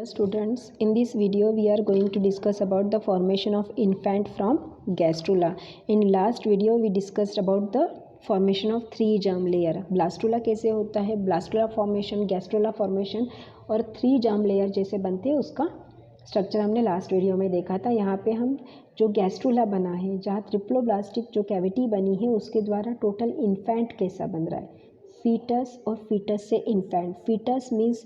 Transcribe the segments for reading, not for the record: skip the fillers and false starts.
Students, in this video we are going to discuss about the formation of infant from gastrula. In last video we discussed about the formation of 3 germ layer. Blastula कैसे होता है, blastula formation, gastrula formation और 3 germ layer जैसे बनते हैं उसका structure हमने last video में देखा था। यहाँ पे हम जो गैस्ट्रुला बना है, जहाँ ट्रिप्लोब्लास्टिक जो कैविटी बनी है उसके द्वारा टोटल इन्फेंट कैसा बन रहा है, फीटस और फीटस से इन्फेंट। फीटस मीन्स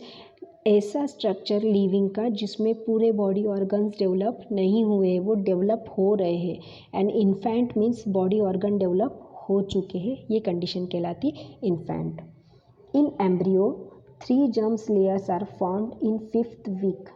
ऐसा स्ट्रक्चर लिविंग का जिसमें पूरे बॉडी ऑर्गन्स डेवलप नहीं हुए, वो डेवलप हो रहे हैं। And infant means body organ develop हो चुके हैं, ये कंडीशन कहलाती infant. In embryo 3 germs layers are formed in 5th week.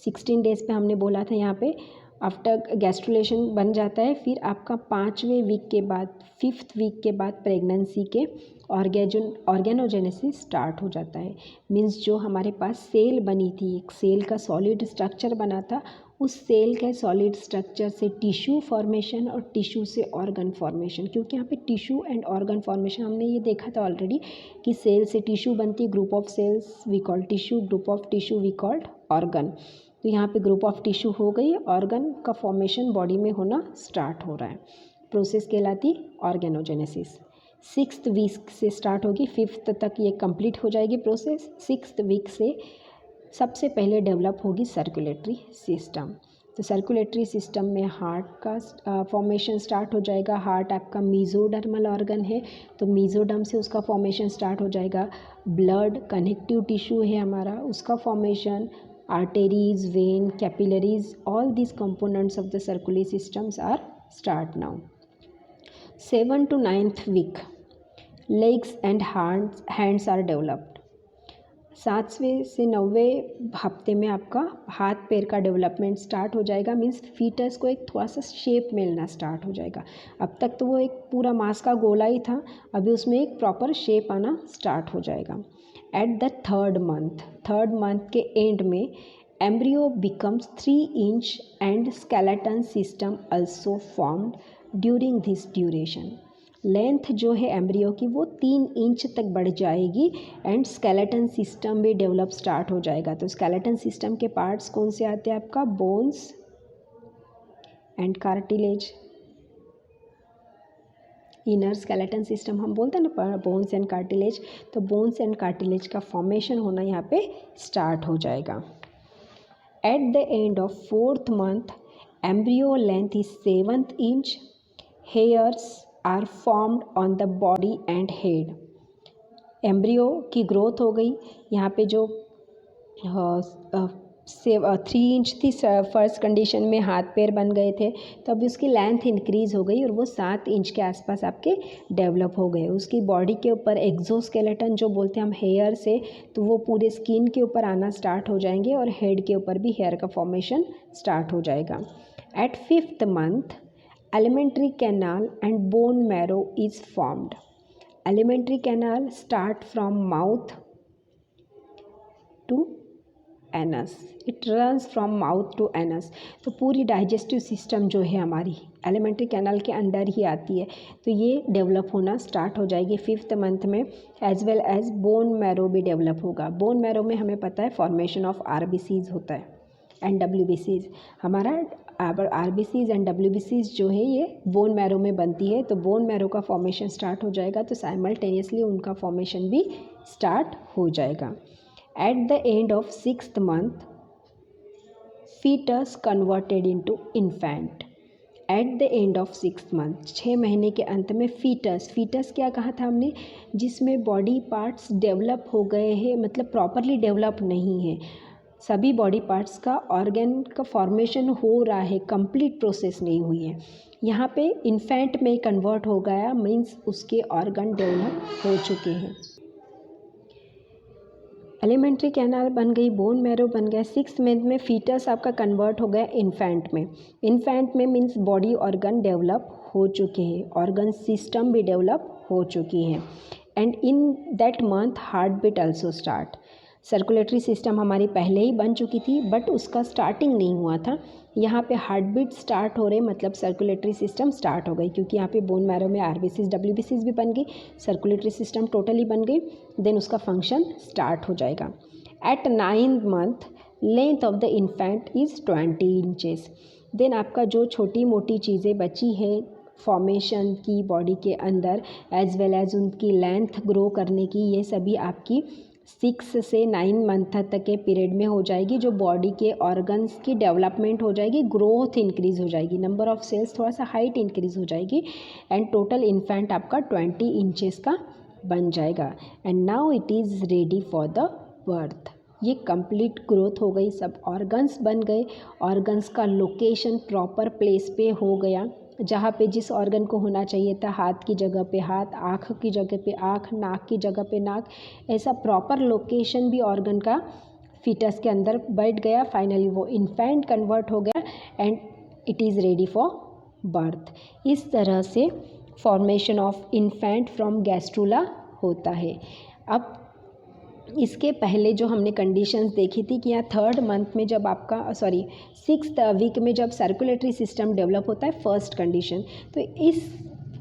16 days पे हमने बोला था यहाँ पे आफ्टर गैस्ट्रुलेशन बन जाता है, फिर आपका 5वें वीक के बाद 5th वीक के बाद प्रेगनेंसी के ऑर्गेनोजेनेसिस स्टार्ट हो जाता है। मीन्स जो हमारे पास सेल बनी थी, एक सेल का सॉलिड स्ट्रक्चर बना था, उस सेल के सॉलिड स्ट्रक्चर से टिश्यू फॉर्मेशन और टिश्यू से ऑर्गन फॉर्मेशन। क्योंकि यहाँ पे टिश्यू एंड ऑर्गन फॉर्मेशन हमने ये देखा था ऑलरेडी कि सेल से टिश्यू बनती है, group of cells we called tissue, group of tissue we called organ. तो यहाँ पे ग्रुप ऑफ टिश्यू हो गई, ऑर्गन का फॉर्मेशन बॉडी में होना स्टार्ट हो रहा है। प्रोसेस कहलाती ऑर्गेनोजेनेसिस। 6th वीक से स्टार्ट होगी, 5th तक ये कंप्लीट हो जाएगी प्रोसेस। 6th वीक से सबसे पहले डेवलप होगी सर्कुलेटरी सिस्टम। तो सर्कुलेटरी सिस्टम में हार्ट का फॉर्मेशन स्टार्ट हो जाएगा। हार्ट आपका मीजोडर्मल ऑर्गन है, तो मीजोडर्म से उसका फॉर्मेशन स्टार्ट हो जाएगा। ब्लड कनेक्टिव टिश्यू है हमारा, उसका formation, arteries, vein, capillaries, all these components of the circulatory systems are start now. 7th to 9th week, legs and hands are developed. 7वें से 9वें हफ्ते में आपका हाथ पैर का डेवलपमेंट स्टार्ट हो जाएगा। मीन्स फीटस को एक थोड़ा सा शेप मिलना स्टार्ट हो जाएगा। अब तक तो वो एक पूरा मांस का गोला ही था, अभी उसमें एक प्रॉपर शेप आना स्टार्ट हो जाएगा। एट द 3rd मंथ के एंड में embryo becomes 3 inch and skeleton system also formed during this duration. Length जो है एम्ब्रियो की वो 3 इंच तक बढ़ जाएगी एंड स्केलेटन सिस्टम भी डेवलप स्टार्ट हो जाएगा। तो स्केलेटन सिस्टम के पार्ट्स कौन से आते हैं आपका, bones and cartilage. Inner skeleton system हम बोलते हैं ना, बोन्स एंड कार्टिलेज। तो बोन्स एंड कार्टिलेज का फॉर्मेशन होना यहाँ पे स्टार्ट हो जाएगा। At the end of 4th month embryo length is 7th inch. Hairs are formed on the body and head. Embryo की ग्रोथ हो गई, यहाँ पे जो 3 इंच थी फर्स्ट कंडीशन में, हाथ पैर बन गए थे, तो अभी उसकी लेंथ इंक्रीज़ हो गई और वो 7 इंच के आसपास आपके डेवलप हो गए। उसकी बॉडी के ऊपर एक्जोस्केलेटन जो बोलते हैं हम हेयर से, तो वो पूरे स्किन के ऊपर आना स्टार्ट हो जाएंगे और हेड के ऊपर भी हेयर का फॉर्मेशन स्टार्ट हो जाएगा। At 5th month alimentary canal and bone marrow is formed. Alimentary canal start from mouth to anus, it runs from mouth to anus. तो पूरी डाइजेस्टिव सिस्टम जो है हमारी एलिमेंट्री कैनाल के अंडर ही आती है, तो ये डेवलप होना स्टार्ट हो जाएगी 5th मंथ में। As well as bone marrow भी डेवलप होगा। बोन मैरो में हमें पता है फॉर्मेशन ऑफ आरबीसीज होता है एंड डब्ल्यूबीसीज। हमारा आरबीसीज एंड डब्ल्यूबीसीज जो है ये बोन मैरो में बनती है, तो बोन मैरो का फॉर्मेशन स्टार्ट हो जाएगा, तो साइमल्टेनियसली उनका फॉर्मेशन भी स्टार्ट हो जाएगा। At the end of 6th month, fetus converted into infant. At the end of 6th month, 6 महीने के अंत में फीटस क्या कहा था हमने, जिसमें बॉडी पार्ट्स डेवलप हो गए हैं, मतलब प्रॉपरली डेवलप नहीं है, सभी बॉडी पार्ट्स का ऑर्गन का फॉर्मेशन हो रहा है, कंप्लीट प्रोसेस नहीं हुई है। यहाँ पे इन्फेंट में कन्वर्ट हो गया, मीन्स उसके ऑर्गन डेवलप हो चुके हैं। एलिमेंट्री कैनाल बन गई, बोन मैरो बन गया। 6th मंथ में फीटस आपका कन्वर्ट हो गया इन्फेंट में। इन्फेंट में मीन्स बॉडी ऑर्गन डेवलप हो चुके हैं, ऑर्गन सिस्टम भी डेवलप हो चुकी हैं। And in that month heart beat also start. Circulatory system हमारी पहले ही बन चुकी थी, बट उसका स्टार्टिंग नहीं हुआ था। यहाँ पे हार्ट बीट स्टार्ट हो रहे, मतलब सर्कुलेटरी सिस्टम स्टार्ट हो गई, क्योंकि यहाँ पे बोन मैरो में आरबीसीज डब्ल्यूबीसीज भी बन गई, सर्कुलेटरी सिस्टम टोटली बन गई, देन उसका फंक्शन स्टार्ट हो जाएगा। At 9th month length of the infant is 20 inches. Then आपका जो छोटी मोटी चीज़ें बची है फॉर्मेशन की बॉडी के अंदर एज वेल एज उनकी लेंथ ग्रो करने की, ये सभी आपकी 6 से 9 मंथ तक के पीरियड में हो जाएगी। जो बॉडी के ऑर्गन्स की डेवलपमेंट हो जाएगी, ग्रोथ इंक्रीज़ हो जाएगी, नंबर ऑफ सेल्स थोड़ा सा हाइट इंक्रीज़ हो जाएगी एंड टोटल इन्फेंट आपका 20 इंचेस का बन जाएगा। And now it is ready for the birth. ये कंप्लीट ग्रोथ हो गई, सब ऑर्गन्स बन गए, ऑर्गन्स का लोकेशन प्रॉपर प्लेस पे हो गया, जहाँ पे जिस ऑर्गन को होना चाहिए था, हाथ की जगह पे हाथ, आँख की जगह पे आँख, नाक की जगह पे नाक, ऐसा प्रॉपर लोकेशन भी ऑर्गन का फीटस के अंदर बैठ गया। फाइनली वो इन्फेंट कन्वर्ट हो गया and it is ready for birth. इस तरह से formation of infant from gastrula होता है। अब इसके पहले जो हमने कंडीशंस देखी थी कि यहाँ 3rd मंथ में जब आपका 6th वीक में जब सर्कुलेटरी सिस्टम डेवलप होता है, फर्स्ट कंडीशन, तो इस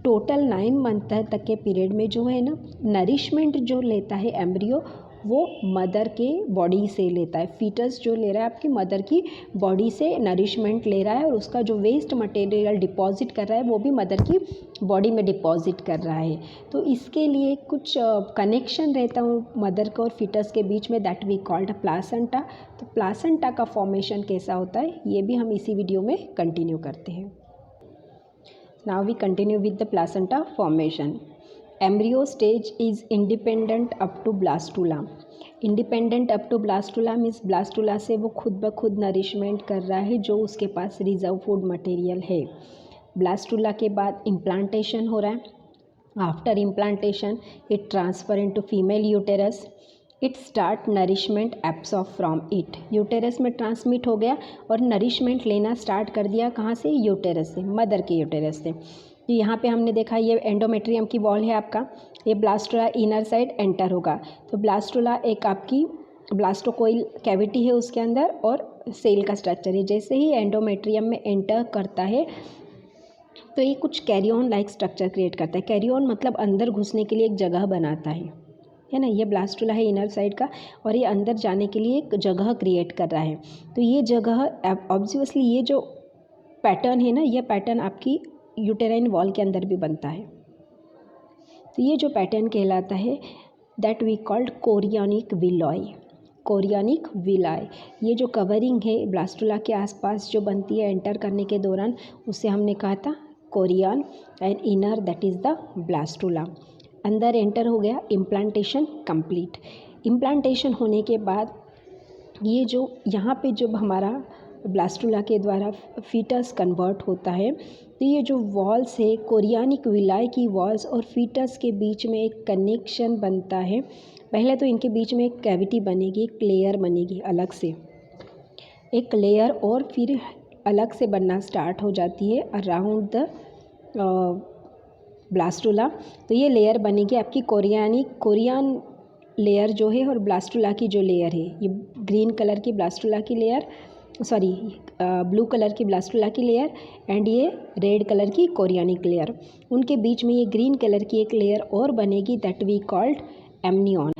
टोटल 9 मंथ तक के पीरियड में जो है ना, नरिशमेंट जो लेता है एम्ब्रियो वो मदर के बॉडी से लेता है। फीटस जो ले रहा है आपकी मदर की बॉडी से नरिशमेंट ले रहा है और उसका जो वेस्ट मटेरियल डिपॉजिट कर रहा है वो भी मदर की बॉडी में डिपॉजिट कर रहा है। तो इसके लिए कुछ कनेक्शन रहता हूँ मदर को और फीटस के बीच में, दैट वी कॉल्ड प्लासेंटा। तो प्लासेंटा का फॉर्मेशन कैसा होता है ये भी हम इसी वीडियो में कंटिन्यू करते हैं। Now we continue with the placenta formation. Embryo stage is independent up to blastula. Independent up to blastula means blastula से वो खुद ब खुद नरिशमेंट कर रहा है जो उसके पास रिजर्व फूड मटेरियल है। ब्लास्टुला के बाद इम्प्लांटेशन हो रहा है। After implantation it transfer into female uterus. It start nourishment absorb from it. Uterus में ट्रांसमिट हो गया और नरिशमेंट लेना स्टार्ट कर दिया। कहाँ से? यूटेरस से, मदर के यूटेरस से। तो यहाँ पे हमने देखा ये एंडोमेट्रियम की वॉल है आपका, ये ब्लास्टुला इनर साइड एंटर होगा। तो ब्लास्टुला एक आपकी ब्लास्टोकोइल कैविटी है उसके अंदर और सेल का स्ट्रक्चर है। जैसे ही एंडोमेट्रियम में एंटर करता है तो ये कुछ कैरियन लाइक स्ट्रक्चर क्रिएट करता है। कैरियन मतलब अंदर घुसने के लिए एक जगह बनाता है ना। ये ब्लास्टुला है इनर साइड का और ये अंदर जाने के लिए एक जगह क्रिएट कर रहा है। तो ये जगह ऑब्वियसली ये जो पैटर्न है ना, ये पैटर्न आपकी यूटेराइन वॉल के अंदर भी बनता है। तो ये जो पैटर्न कहलाता है that we called chorionic villi. Chorionic villi, ये जो कवरिंग है ब्लास्टुला के आसपास जो बनती है एंटर करने के दौरान, उससे हमने कहा था Korean and inner that is the blastula. अंदर एंटर हो गया, इम्प्लांटेशन कंप्लीट। इम्प्लांटेशन होने के बाद ये जो यहाँ पे जब हमारा ब्लास्टुला के द्वारा फीटस कन्वर्ट होता है तो ये जो वॉल्स है कोरियोनिक विलाय की वॉल्स और फीटस के बीच में एक कनेक्शन बनता है। पहले तो इनके बीच में एक कैविटी बनेगी, एक लेयर बनेगी अलग से, एक लेयर और फिर अलग से बनना स्टार्ट हो जाती है अराउंड द ब्लास्टुला। तो ये लेयर बनेगी आपकी कोरियन लेयर जो है और ब्लास्टुला की जो लेयर है, ये ग्रीन कलर की ब्लास्टुला की लेयर, ब्लू कलर की ब्लास्टुला की लेयर एंड ये रेड कलर की कोरियोनिक लेयर। उनके बीच में ये ग्रीन कलर की एक लेयर और बनेगी दैट वी कॉल्ड एमनियन।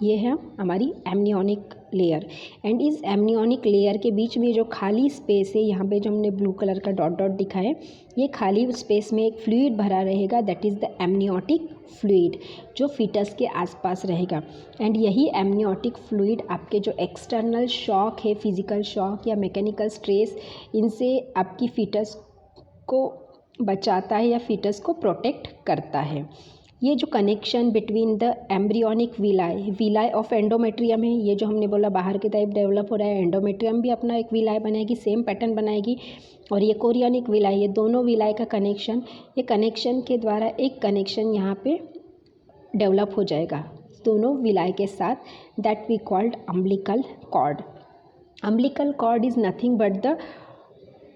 ये है हमारी एमनियोनिक लेयर एंड इस एमनियोनिक लेयर के बीच में जो खाली स्पेस है, यहाँ पे जो हमने ब्लू कलर का डॉट डॉट दिखा है, ये खाली स्पेस में एक फ्लूइड भरा रहेगा that is the amniotic fluid जो फीटस के आसपास रहेगा। एंड यही एमनियोटिक फ्लूइड आपके जो एक्सटर्नल शॉक है, फिजिकल शॉक या मैकेनिकल स्ट्रेस, इनसे आपकी फीटस को बचाता है या फीटस को प्रोटेक्ट करता है। ये जो connection between the embryonic विलाय of endometrium है, ये जो हमने बोला बाहर की टाइप डेवलप हो रहा है, एंडोमेट्रियम भी अपना एक विलाय बनाएगी, सेम पैटर्न बनाएगी, और ये कोरियोनिक विलाय, ये दोनों विलाय का कनेक्शन, ये कनेक्शन के द्वारा एक कनेक्शन यहाँ पे डेवलप हो जाएगा दोनों विलाय के साथ, that we called umbilical cord. Umbilical cord is nothing but the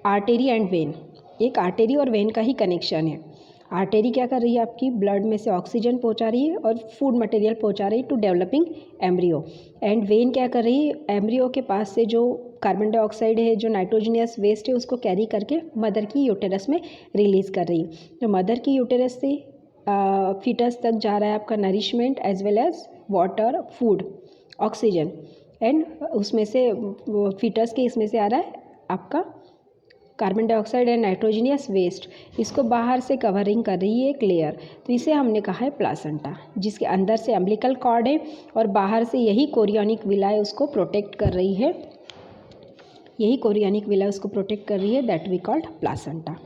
artery and vein. एक आर्टेरी और वेन का ही कनेक्शन है। आर्टेरी क्या कर रही है, आपकी ब्लड में से ऑक्सीजन पहुंचा रही है और फूड मटेरियल पहुंचा रही है to developing embryo. And vein क्या कर रही है, एम्ब्रियो के पास से जो कार्बन डाइऑक्साइड है, जो नाइट्रोजनियस वेस्ट है, उसको कैरी करके मदर की यूटेरस में रिलीज़ कर रही है। तो मदर की यूटेरस से फीटस तक जा रहा है आपका nourishment as well as water, food, oxygen. And उसमें से फीटस के इसमें से आ रहा है आपका carbon dioxide and nitrogenous waste, इसको बाहर से कवरिंग कर रही है एक लेयर, तो इसे हमने कहा है प्लासेंटा, जिसके अंदर से अम्बिलिकल कॉर्ड है और बाहर से यही कोरियोनिक विलाय उसको प्रोटेक्ट कर रही है, यही कोरियोनिक विलाय उसको प्रोटेक्ट कर रही है, दैट वी कॉल्ड प्लासेंटा।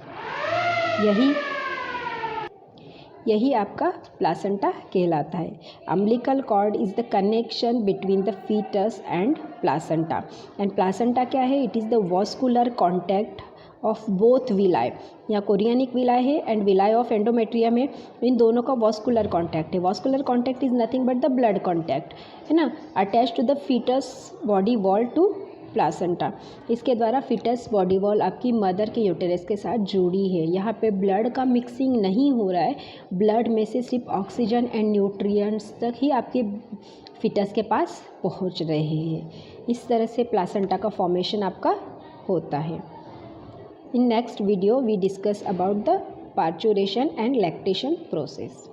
यही आपका प्लासेंटा कहलाता है। Umbilical cord is the connection between the foetus and placenta. And placenta क्या है? It is the vascular contact of both villi. यहाँ कोरियोनिक विलाय है एंड विलाय ऑफ एंडोमेट्रियम है, इन दोनों का वॉस्कुलर कॉन्टैक्ट है। Vascular contact is nothing but the blood contact, है ना, attach to the fetus body wall to placenta. इसके द्वारा फीटस बॉडी वॉल आपकी मदर के यूटेरस के साथ जुड़ी है। यहाँ पे ब्लड का मिक्सिंग नहीं हो रहा है, ब्लड में से सिर्फ ऑक्सीजन एंड न्यूट्रिएंट्स तक ही आपके फीटस के पास पहुँच रहे हैं। इस तरह से प्लासेंटा का फॉर्मेशन आपका होता है। In next video we discuss about the parturition and lactation process.